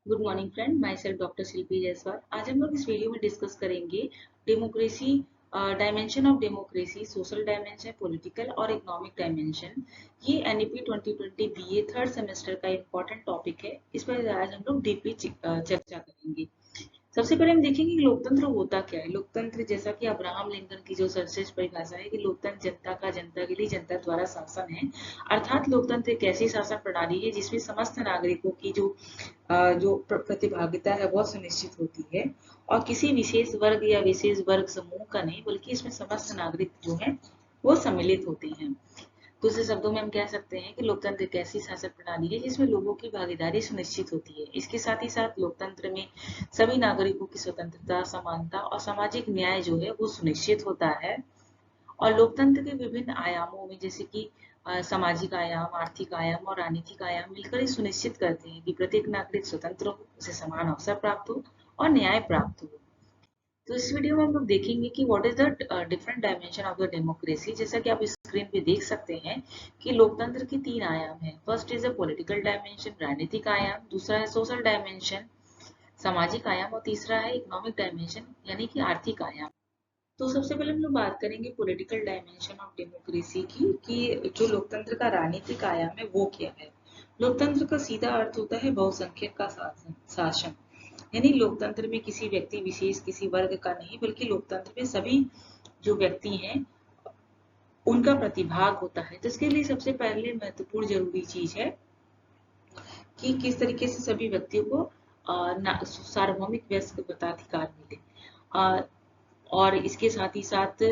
Good morning friend, myself doctor Shilpi Jaiswal. आज हम लोग इस वीडियो में डिस्कस करेंगे democracy, dimension of democracy, social dimension, political और इकोनॉमिक डायमेंशन। ये एनईपी 2020 बीए थर्ड सेमेस्टर का इम्पोर्टेंट टॉपिक है। इस पर आज हम लोग डीपली चर्चा करेंगे। सबसे पहले हम देखेंगे कि लोकतंत्र होता क्या है। लोकतंत्र, जैसा कि अब्राहम लिंकन की जो सर्वश्रेष्ठ परिभाषा है कि लोकतंत्र जनता का, जनता के लिए, जनता द्वारा शासन है। अर्थात लोकतंत्र एक ऐसी शासन प्रणाली है जिसमें समस्त नागरिकों की जो प्रतिभागिता है वह सुनिश्चित होती है, और किसी विशेष वर्ग या विशेष वर्ग समूह का नहीं, बल्कि इसमें समस्त नागरिक जो है वो सम्मिलित होते हैं। दूसरे शब्दों में हम कह सकते हैं कि लोकतंत्र एक ऐसी शासन प्रणाली है जिसमें लोगों की भागीदारी सुनिश्चित होती है। इसके साथ ही साथ लोकतंत्र में सभी नागरिकों की स्वतंत्रता, समानता और सामाजिक न्याय जो है वो सुनिश्चित होता है। और लोकतंत्र के विभिन्न आयामों में, जैसे कि सामाजिक आयाम, आर्थिक आयाम और राजनीतिक आयाम मिलकर ये सुनिश्चित करते हैं कि प्रत्येक नागरिक स्वतंत्र हो, उसे समान अवसर प्राप्त हो और न्याय प्राप्त हो। तो इस वीडियो में हम लोग देखेंगे कि what is the different dimension of the democracy. जैसा कि आप स्क्रीन पे देख सकते हैं कि लोकतंत्र के तीन आयाम हैं। First is a political dimension, राजनीतिक आयाम। दूसरा है सोशल डायमेंशन, सामाजिक आयाम। और तीसरा है इकोनॉमिक डायमेंशन, यानी कि आर्थिक आयाम। तो सबसे पहले हम लोग बात करेंगे पॉलिटिकल डायमेंशन ऑफ डेमोक्रेसी की, कि जो लोकतंत्र का राजनीतिक आयाम है वो क्या है। लोकतंत्र का सीधा अर्थ होता है बहुसंख्यक का शासन। यानी लोकतंत्र में किसी व्यक्ति विशेष, किसी वर्ग का नहीं, बल्कि लोकतंत्र में सभी जो व्यक्ति हैं उनका प्रतिभाग होता है। तो इसके लिए सबसे पहले महत्वपूर्ण जरूरी चीज है कि किस तरीके से सभी व्यक्तियों को सार्वभौमिक वयस्क मताधिकार मिले। और इसके साथ ही साथ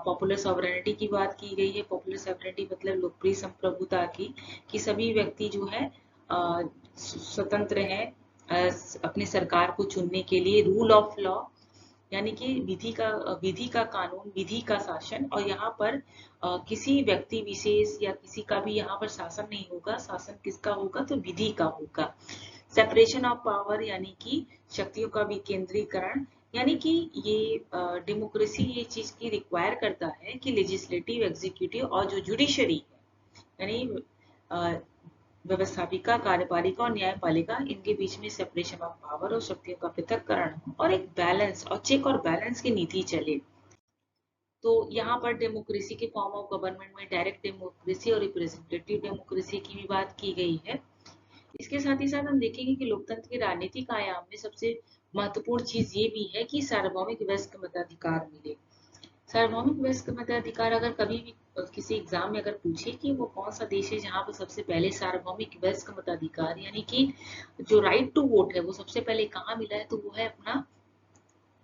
पॉपुलर सॉवरेनिटी की बात की गई है। पॉपुलर सॉवरेनिटी मतलब लोकप्रिय संप्रभुता की, कि सभी व्यक्ति जो है स्वतंत्र है अपने सरकार को चुनने के लिए। रूल ऑफ लॉ, यानी कि विधि का कानून, विधि का शासन। और यहाँ पर किसी व्यक्ति विशेष या किसी का भी यहाँ पर शासन नहीं होगा। शासन किसका होगा? तो विधि का होगा। सेपरेशन ऑफ पावर, यानी कि शक्तियों का विकेंद्रीकरण। यानी कि ये डेमोक्रेसी ये चीज की रिक्वायर करता है कि लेजिस्लेटिव, एग्जीक्यूटिव और जो जुडिशरी है, यानी व्यवस्थापिका, कार्यपालिका और न्यायपालिका, इनके बीच में सेपरेशन ऑफ पावर और शक्तियों का पृथक्करण हो, और एक बैलेंस और चेक और बैलेंस की नीति चले। तो यहाँ पर डेमोक्रेसी के फॉर्म ऑफ गवर्नमेंट में डायरेक्ट डेमोक्रेसी और रिप्रेजेंटेटिव डेमोक्रेसी की भी बात की गई है। इसके साथ ही साथ हम देखेंगे कि लोकतंत्र के राजनीतिक आयाम में सबसे महत्वपूर्ण चीज ये भी है कि सार्वभौमिक वयस्क मताधिकार मिले। सार्वभौमिक वयस्क मताधिकार अगर कभी भी किसी एग्जाम में अगर पूछे कि वो कौन सा देश है जहाँ पर सबसे पहले सार्वभौमिक वयस्क मताधिकार, यानी कि जो राइट टू वोट है, वो सबसे पहले कहाँ मिला है, तो वो है अपना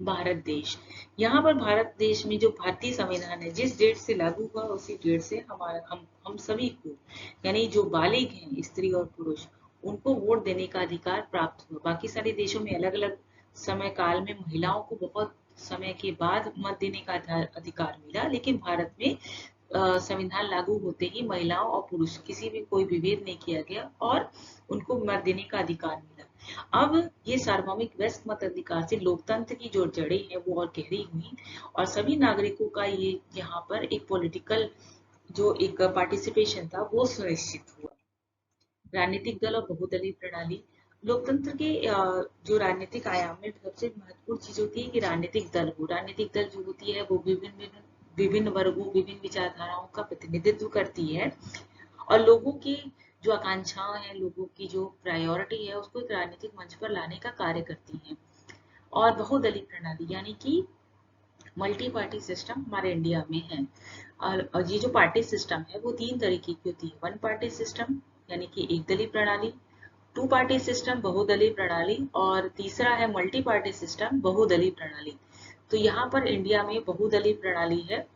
भारत देश। यहाँ पर भारत देश में जो भारतीय संविधान है, जिस डेट से लागू हुआ उसी डेट से हमारा हम सभी को, यानी जो बालिग हैं, स्त्री और पुरुष, उनको वोट देने का अधिकार प्राप्त हुआ। बाकी सारे देशों में अलग अलग समय काल में महिलाओं को बहुत समय के बाद मत देने का अधिकार मिला, लेकिन भारत में संविधान लागू होते ही महिलाओं और पुरुष किसी भी कोई विभेद नहीं किया गया और उनको मत देने का अधिकार मिला। अब ये सार्वभौमिक वयस्क मताधिकार से लोकतंत्र की जो जड़ें हैं वो और गहरी हुई, और सभी नागरिकों का ये यहाँ पर एक पॉलिटिकल जो एक पार्टिसिपेशन था वो सुनिश्चित हुआ। राजनीतिक दल और बहुदलीय प्रणाली। लोकतंत्र के जो राजनीतिक आयाम में सबसे महत्वपूर्ण चीज होती है कि राजनीतिक दल हो। राजनीतिक दल जो होती है वो विभिन्न विभिन्न वर्गों, विभिन्न विचारधाराओं का प्रतिनिधित्व करती है, और लोगों की जो आकांक्षाएं हैं, लोगों की जो प्रायोरिटी है, उसको एक राजनीतिक मंच पर लाने का कार्य करती है। और बहुदलीय प्रणाली, यानी कि मल्टी पार्टी सिस्टम हमारे इंडिया में है। और ये जो पार्टी सिस्टम है वो तीन तरीके की होती है। वन पार्टी सिस्टम, यानी कि एक दलीय प्रणाली। टू पार्टी सिस्टम, बहुदलीय प्रणाली। और तीसरा है मल्टी पार्टी सिस्टम, बहुदलीय प्रणाली। तो यहाँ पर इंडिया में बहुदलीय प्रणाली है,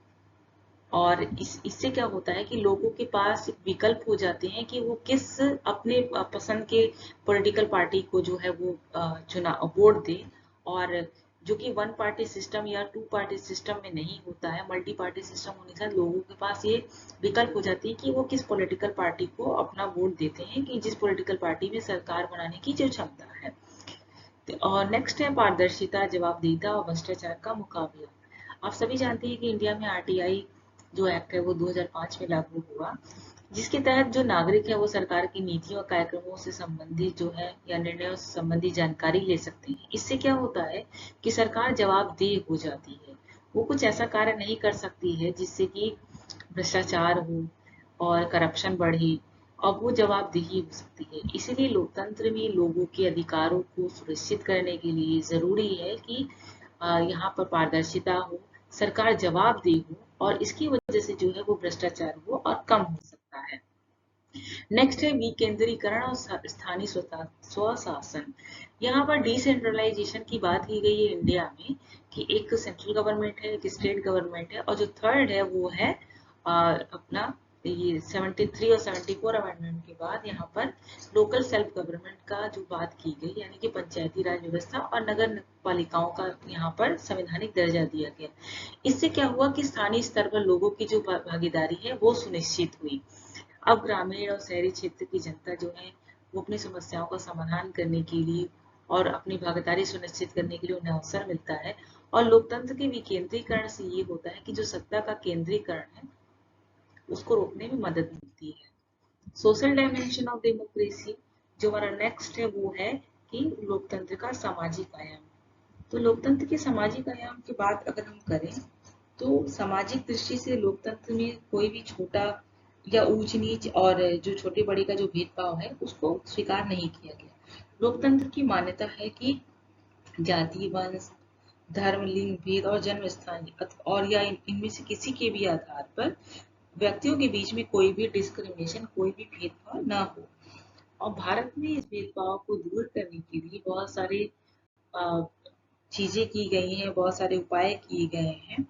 और इससे क्या होता है कि लोगों के पास विकल्प हो जाते हैं कि वो किस अपने पसंद के पॉलिटिकल पार्टी को जो है वो चुना वोट दे। और जो कि वन पार्टी सिस्टम या टू पार्टी सिस्टम में नहीं होता है। मल्टी पार्टी सिस्टम होने से लोगों के पास ये विकल्प हो जाती है कि वो किस पॉलिटिकल पार्टी को अपना वोट देते हैं, कि जिस पॉलिटिकल पार्टी में सरकार बनाने की जो क्षमता है। और नेक्स्ट है पारदर्शिता, जवाबदेहिता और भ्रष्टाचार का मुकाबला। आप सभी जानते हैं कि इंडिया में आरटीआई जो एक्ट है वो 2005 में लागू हुआ। जिसके तहत जो नागरिक है वो सरकार की नीतियों और कार्यक्रमों से संबंधित जो है या निर्णयों से संबंधित जानकारी ले सकते हैं। इससे क्या होता है कि सरकार जवाबदेह हो जाती है। वो कुछ ऐसा कार्य नहीं कर सकती है जिससे कि भ्रष्टाचार हो और करप्शन बढ़े, और वो जवाबदेही हो सकती है। इसीलिए लोकतंत्र में लोगों के अधिकारों को सुनिश्चित करने के लिए जरूरी है कि यहाँ पर पारदर्शिता हो, सरकार जवाबदेह हो, और इसकी वजह से जो है वो भ्रष्टाचार हो और कम हो सकता है। नेक्स्ट है विकेंद्रीकरण और स्थानीय स्वशासन। यहाँ पर डिसेंट्रलाइजेशन की बात की गई है इंडिया में, कि एक सेंट्रल गवर्नमेंट है, एक स्टेट गवर्नमेंट है, और जो थर्ड है वो है अपना ये 73 और 74 अमेंडमेंट के बाद यहाँ पर लोकल सेल्फ गवर्नमेंट का जो बात की गई, यानी कि पंचायती राज व्यवस्था और नगर पालिकाओं का यहाँ पर संवैधानिक दर्जा दिया गया। इससे क्या हुआ कि स्थानीय स्तर पर लोगों की जो भागीदारी है वो सुनिश्चित हुई। अब ग्रामीण और शहरी क्षेत्र की जनता जो है वो अपनी समस्याओं का समाधान करने के लिए और अपनी भागीदारी सुनिश्चित करने के लिए उन्हें अवसर मिलता है। और लोकतंत्र के विकेंद्रीकरण से ये होता है कि जो सत्ता का केंद्रीकरण है उसको रोकने में मदद मिलती है। सोशल डायमेंशन ऑफ डेमोक्रेसी, जो हमारा नेक्स्ट है वो है कि लोकतंत्र का सामाजिक आयाम। तो लोकतंत्र के सामाजिक आयाम की बात अगर हम करें तो सामाजिक दृष्टि से लोकतंत्र में कोई भी छोटा या ऊंच नीच और जो छोटे बड़े का जो भेदभाव है उसको स्वीकार नहीं किया गया। लोकतंत्र की मान्यता है कि जाति, वंश, धर्म, लिंग भेद और जन्म स्थान और या इनमें से किसी के भी आधार पर व्यक्तियों के बीच में कोई भी डिस्क्रिमिनेशन, कोई भी भेदभाव ना हो। और भारत में इस भेदभाव को दूर करने के लिए बहुत सारे अ, चीजें की गई हैं, बहुत सारे उपाय किए गए हैं,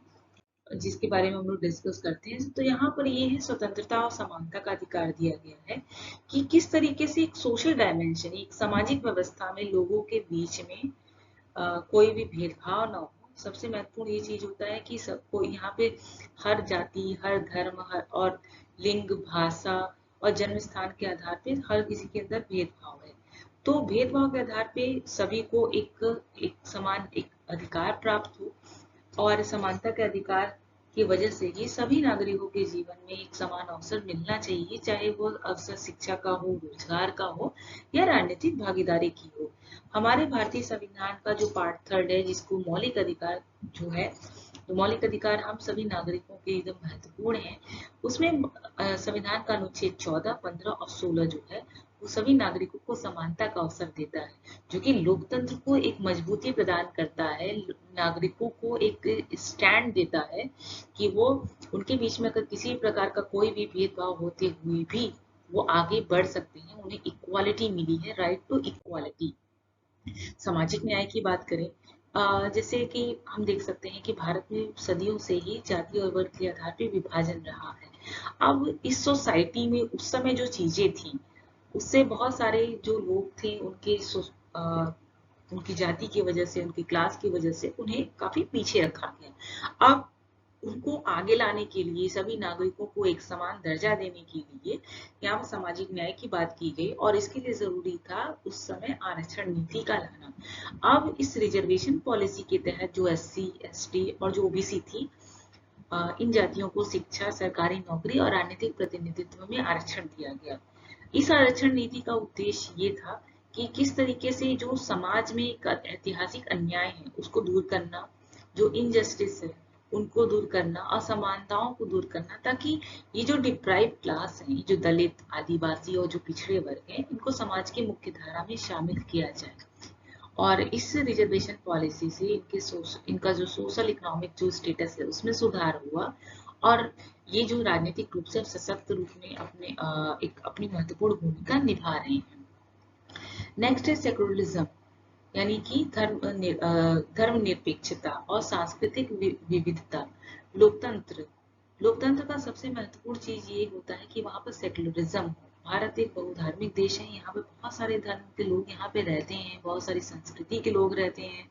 जिसके बारे में हम लोग डिस्कस करते हैं। तो यहाँ पर ये है स्वतंत्रता और समानता का अधिकार दिया गया है, कि किस तरीके से एक सोशल डायमेंशन, एक सामाजिक व्यवस्था में लोगों के बीच में कोई भी भेदभाव ना हो। सबसे महत्वपूर्ण ये चीज होता है कि सबको यहाँ पे हर जाति, हर धर्म, हर और लिंग, भाषा और जन्म स्थान के आधार पे हर किसी के अंदर भेदभाव है। तो भेदभाव के आधार पे सभी को एक एक समान एक अधिकार प्राप्त हो, और समानता के अधिकार की वजह से ही सभी नागरिकों के जीवन में एक समान अवसर मिलना चाहिए, चाहे वो अवसर शिक्षा का हो, रोजगार का हो या राजनीतिक भागीदारी की हो। हमारे भारतीय संविधान का जो पार्ट थर्ड है, जिसको मौलिक अधिकार जो है, तो मौलिक अधिकार हम सभी नागरिकों के एकदम महत्वपूर्ण है। उसमें संविधान का अनुच्छेद 14, 15 और 16 जो है वो सभी नागरिकों को समानता का अवसर देता है, जो कि लोकतंत्र को एक मजबूती प्रदान करता है, नागरिकों को एक स्टैंड देता है कि वो उनके बीच में अगर किसी प्रकार का कोई भी भेदभाव होते हुए भी वो आगे बढ़ सकते हैं, उन्हें इक्वालिटी मिली है, राइट टू इक्वालिटी। सामाजिक न्याय की बात करें, जैसे कि हम देख सकते हैं कि भारत में सदियों से ही जाति और वर्ग के आधार पर विभाजन रहा है। अब इस सोसाइटी में उस समय जो चीजें थी उससे बहुत सारे जो लोग थे उनकी जाति की वजह से, उनकी क्लास की वजह से उन्हें काफी पीछे रखा गया। अब उनको आगे लाने के लिए, सभी नागरिकों को एक समान दर्जा देने के लिए यहाँ पर सामाजिक न्याय की बात की गई, और इसके लिए जरूरी था उस समय आरक्षण नीति का लाना। अब इस रिजर्वेशन पॉलिसी के तहत जो SC, ST और जो OBC थी, इन जातियों को शिक्षा, सरकारी नौकरी और राजनीतिक प्रतिनिधित्व में आरक्षण दिया गया। इस आरक्षण नीति का उद्देश्य ये था कि किस तरीके से जो समाज में एक ऐतिहासिक अन्याय है उसको दूर करना, जो इनजस्टिस है उनको दूर करना, असमानताओं को दूर करना, ताकि ये जो डिप्राइव क्लास है, जो दलित, आदिवासी और जो पिछड़े वर्ग हैं, इनको समाज की मुख्य धारा में शामिल किया जाए। और इस रिजर्वेशन पॉलिसी से इनका जो सोशल इकोनॉमिक जो स्टेटस है उसमें सुधार हुआ, और ये जो राजनीतिक रूप से सशक्त रूप में एक अपनी महत्वपूर्ण भूमिका निभा रहे हैं। नेक्स्ट है सेकुलरिज्म, यानी कि धर्मनिरपेक्षता और सांस्कृतिक विविधता। लोकतंत्र लोकतंत्र का सबसे महत्वपूर्ण चीज ये होता है कि वहां पर सेकुलरिज्म हो। भारत एक बहुधार्मिक देश है, यहाँ पे बहुत सारे धर्म के लोग यहाँ पे रहते हैं, बहुत सारी संस्कृति के लोग रहते हैं।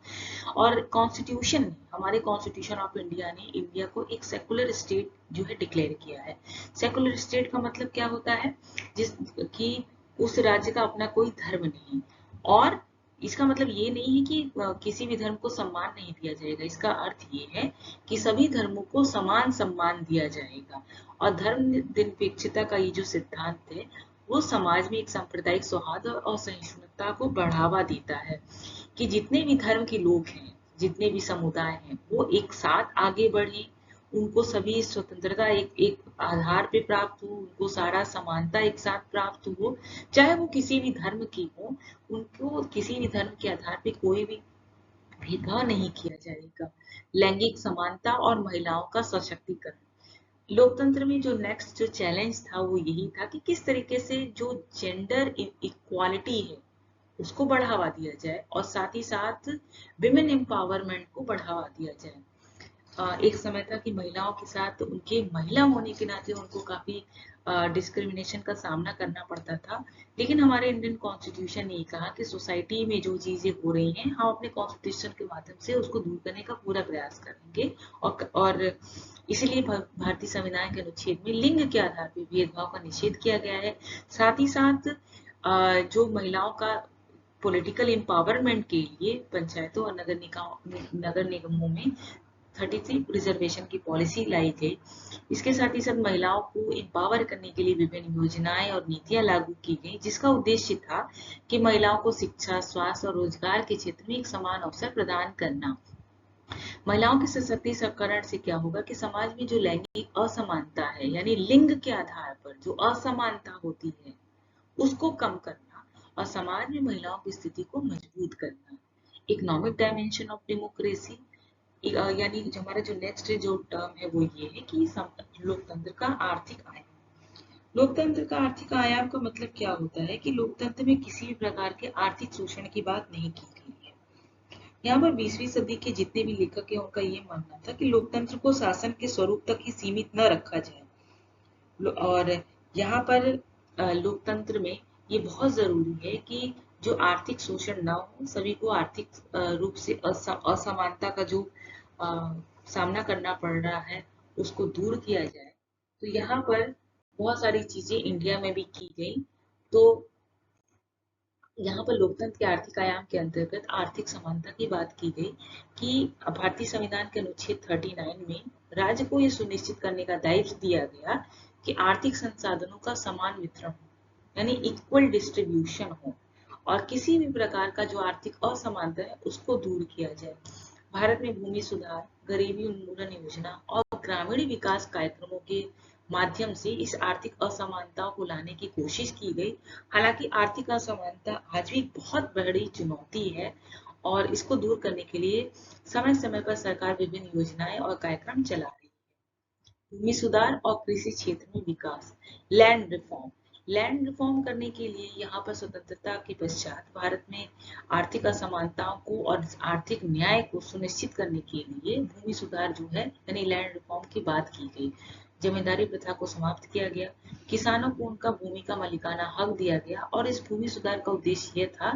और कॉन्स्टिट्यूशन, हमारे कॉन्स्टिट्यूशन ऑफ इंडिया ने इंडिया को एक सेकुलर स्टेट जो है डिक्लेयर किया है। सेकुलर स्टेट का मतलब क्या होता है, जिस कि उस राज्य का अपना कोई धर्म नहीं, और इसका मतलब ये नहीं है कि किसी भी धर्म को सम्मान नहीं दिया जाएगा। इसका अर्थ ये है कि सभी धर्मों को समान सम्मान दिया जाएगा। और धर्म निरपेक्षता का ये जो सिद्धांत है वो समाज में एक सांप्रदायिक सौहार्द और सहिष्णुता को बढ़ावा देता है कि जितने भी धर्म के लोग हैं, जितने भी समुदाय हैं, वो एक साथ आगे बढ़े, उनको सभी स्वतंत्रता एक एक आधार पे प्राप्त हो, उनको सारा समानता एक साथ प्राप्त हो, चाहे वो किसी भी धर्म की हो, उनको किसी भी धर्म के आधार पे कोई भी भेदभाव नहीं किया जाएगा। लैंगिक समानता और महिलाओं का सशक्तिकरण। लोकतंत्र में जो नेक्स्ट जो चैलेंज था वो यही था कि किस तरीके से जो जेंडर इक्वालिटी है उसको बढ़ावा दिया जाए और साथ ही साथ विमेन एम्पावरमेंट को बढ़ावा दिया जाए। एक समय था कि महिलाओं के साथ उनके महिला होने के नाते उनको काफी डिस्क्रिमिनेशन का सामना करना पड़ता था, लेकिन हमारे इंडियन कॉन्स्टिट्यूशन ने ये कहा कि सोसाइटी में जो चीजें हो रही हैं हम अपने कॉन्स्टिट्यूशन के माध्यम से उसको दूर करने का पूरा प्रयास करेंगे। और इसीलिए भारतीय संविधान के अनुच्छेद में लिंग के आधार पर भेदभाव का निषेध किया गया है। साथ ही साथ जो महिलाओं का पॉलिटिकल एम्पावरमेंट के लिए पंचायतों और नगर निगमों में 33 रिजर्वेशन की पॉलिसी लाई गई। इसके साथ ही साथ महिलाओं को एम्पावर करने के लिए विभिन्न योजनाएं और नीतियां लागू की गई, जिसका उद्देश्य था कि महिलाओं को शिक्षा, स्वास्थ्य और रोजगार के क्षेत्र में एक समान अवसर प्रदान करना। महिलाओं के सशक्तिकरण से क्या होगा कि समाज में जो लैंगिक असमानता है, यानी लिंग के आधार पर जो असमानता होती है उसको कम करना और समाज में महिलाओं की स्थिति को मजबूत करना। इकोनॉमिक डायमेंशन ऑफ डेमोक्रेसी, यानी जो हमारा जो नेक्स्ट जो टर्म है वो ये है कि लोकतंत्र का आर्थिक आयाम। लोकतंत्र का आर्थिक आयाम का मतलब क्या होता है कि लोकतंत्र में किसी भी प्रकार के आर्थिक शोषण की बात नहीं की गई है। यहाँ पर 20वीं सदी के जितने भी लेखक हैं उनका ये मानना था कि लोकतंत्र को शासन के स्वरूप तक ही सीमित न रखा जाए। और यहाँ पर लोकतंत्र में ये बहुत जरूरी है कि जो आर्थिक शोषण ना हो, सभी को आर्थिक रूप से असमानता का जो सामना करना पड़ रहा है उसको दूर किया जाए। तो यहाँ पर बहुत सारी चीजें इंडिया में भी की गई। तो यहाँ पर लोकतंत्र के आर्थिक आयाम के अंतर्गत आर्थिक समानता की बात की गई कि भारतीय संविधान के अनुच्छेद 39 में राज्य को यह सुनिश्चित करने का दायित्व दिया गया कि आर्थिक संसाधनों का समान वितरण हो, यानी इक्वल डिस्ट्रीब्यूशन हो, और किसी भी प्रकार का जो आर्थिक असमानता है उसको दूर किया जाए। भारत में भूमि सुधार, गरीबी उन्मूलन योजना और ग्रामीण विकास कार्यक्रमों के माध्यम से इस आर्थिक असमानताओं को लाने की कोशिश की गई। हालांकि आर्थिक असमानता आज भी बहुत बड़ी चुनौती है और इसको दूर करने के लिए समय समय पर सरकार विभिन्न योजनाएं और कार्यक्रम चला रही है। भूमि सुधार और कृषि क्षेत्र में विकास, लैंड रिफॉर्म। लैंड रिफॉर्म करने के लिए यहाँ पर स्वतंत्रता के पश्चात भारत में आर्थिक असमानताओं को और आर्थिक न्याय को सुनिश्चित करने के लिए भूमि सुधार जो है यानी लैंड रिफॉर्म की बात की गई। जमींदारी प्रथा को समाप्त किया गया, किसानों को उनका भूमि का मालिकाना हक दिया गया और इस भूमि सुधार का उद्देश्य यह था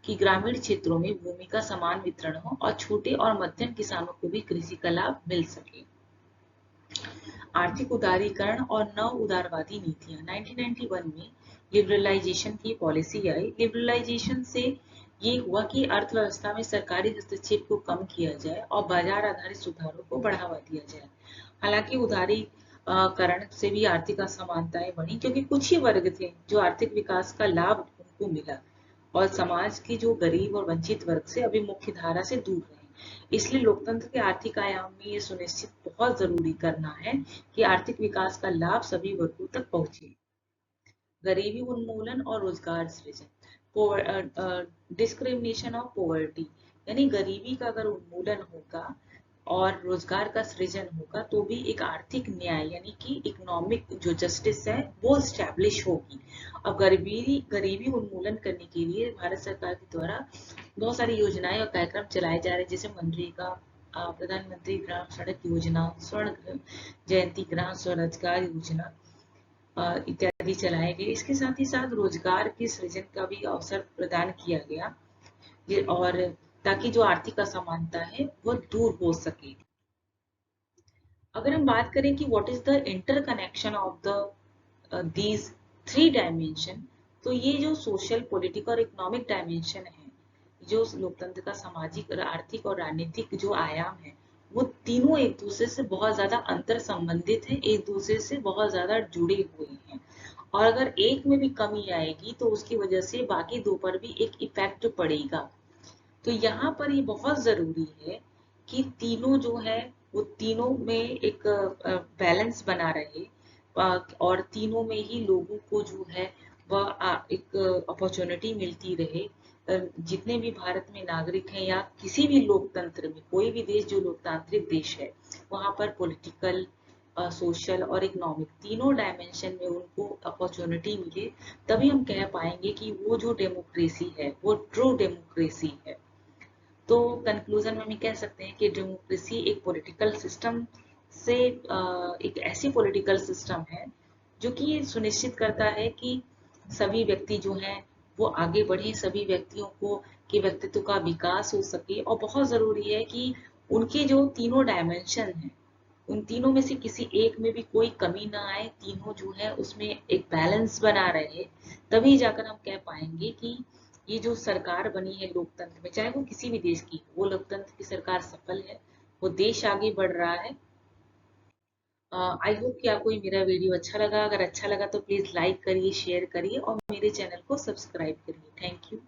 कि ग्रामीण क्षेत्रों में भूमि का समान वितरण हो और छोटे और मध्यम किसानों को भी कृषि का लाभ मिल सके। आर्थिक उदारीकरण और नव उदारवादी नीतियां। 1991 में लिबरलाइजेशन की पॉलिसी आई। लिबरलाइजेशन से ये हुआ कि अर्थव्यवस्था में सरकारी हस्तक्षेप को कम किया जाए और बाजार आधारित सुधारों को बढ़ावा दिया जाए। हालांकि उदारीकरण से भी आर्थिक असमानताएं बढ़ी, क्योंकि कुछ ही वर्ग थे जो आर्थिक विकास का लाभ उनको मिला और समाज की जो गरीब और वंचित वर्ग से अभी मुख्य धारा से दूर रहे। इसलिए लोकतंत्र के आर्थिक आयाम में ये सुनिश्चित बहुत जरूरी करना है कि आर्थिक विकास का लाभ सभी वर्गों तक पहुंचे। गरीबी उन्मूलन और रोजगार सृजन, डिस्क्रिमिनेशन ऑफ पॉवर्टी, यानी गरीबी का अगर उन्मूलन होगा और रोजगार का सृजन होगा तो भी एक आर्थिक न्याय यानी कि इकोनॉमिक जो जस्टिस है वो स्टैब्लिश होगी। अब गरीबी उन्मूलन करने के लिए भारत सरकार के द्वारा बहुत सारी योजनाएं और कार्यक्रम चलाए जा रहे हैं, जैसे मनरेगा, प्रधानमंत्री ग्राम सड़क योजना, स्वर्ण जयंती ग्राम स्वरोजगार योजना इत्यादि चलाए गए। इसके साथ ही साथ रोजगार के सृजन का भी अवसर प्रदान किया गया और ताकि जो आर्थिक असमानता है वो दूर हो सके। अगर हम बात करें कि what is the interconnection of the these 3 dimension, तो ये जो सोशल, पॉलिटिकल और इकोनॉमिक डायमेंशन है जो लोकतंत्र का सामाजिक, आर्थिक और राजनीतिक जो आयाम है, वो तीनों एक दूसरे से बहुत ज्यादा अंतर संबंधित है, एक दूसरे से बहुत ज्यादा जुड़े हुए हैं। और अगर एक में भी कमी आएगी तो उसकी वजह से बाकी दो पर भी एक इफेक्ट पड़ेगा। तो यहाँ पर ये बहुत जरूरी है कि तीनों जो है वो तीनों में एक बैलेंस बना रहे, और तीनों में ही लोगों को जो है वह एक अपॉर्चुनिटी मिलती रहे। जितने भी भारत में नागरिक हैं या किसी भी लोकतंत्र में, कोई भी देश जो लोकतांत्रिक देश है, वहां पर पॉलिटिकल, सोशल और इकोनॉमिक तीनों डायमेंशन में उनको अपॉर्चुनिटी मिले, तभी हम कह पाएंगे कि वो जो डेमोक्रेसी है वो ट्रू डेमोक्रेसी है। तो कंक्लूजन में हम कह सकते हैं कि डेमोक्रेसी एक पॉलिटिकल सिस्टम से एक ऐसी पॉलिटिकल सिस्टम है जो कि ये सुनिश्चित करता है कि सभी व्यक्ति जो हैं वो आगे बढ़े, सभी व्यक्तियों को के व्यक्तित्व का विकास हो सके, और बहुत जरूरी है कि उनके जो तीनों डायमेंशन हैं उन तीनों में से किसी एक में भी कोई कमी ना आए, तीनों जो है उसमें एक बैलेंस बना रहे। तभी जाकर हम कह पाएंगे कि ये जो सरकार बनी है लोकतंत्र में, चाहे वो किसी भी देश की, वो लोकतंत्र की सरकार सफल है, वो देश आगे बढ़ रहा है। आई होप कि आपको ये मेरा वीडियो अच्छा लगा। अगर अच्छा लगा तो प्लीज लाइक करिए, शेयर करिए और मेरे चैनल को सब्सक्राइब करिए। Thank you.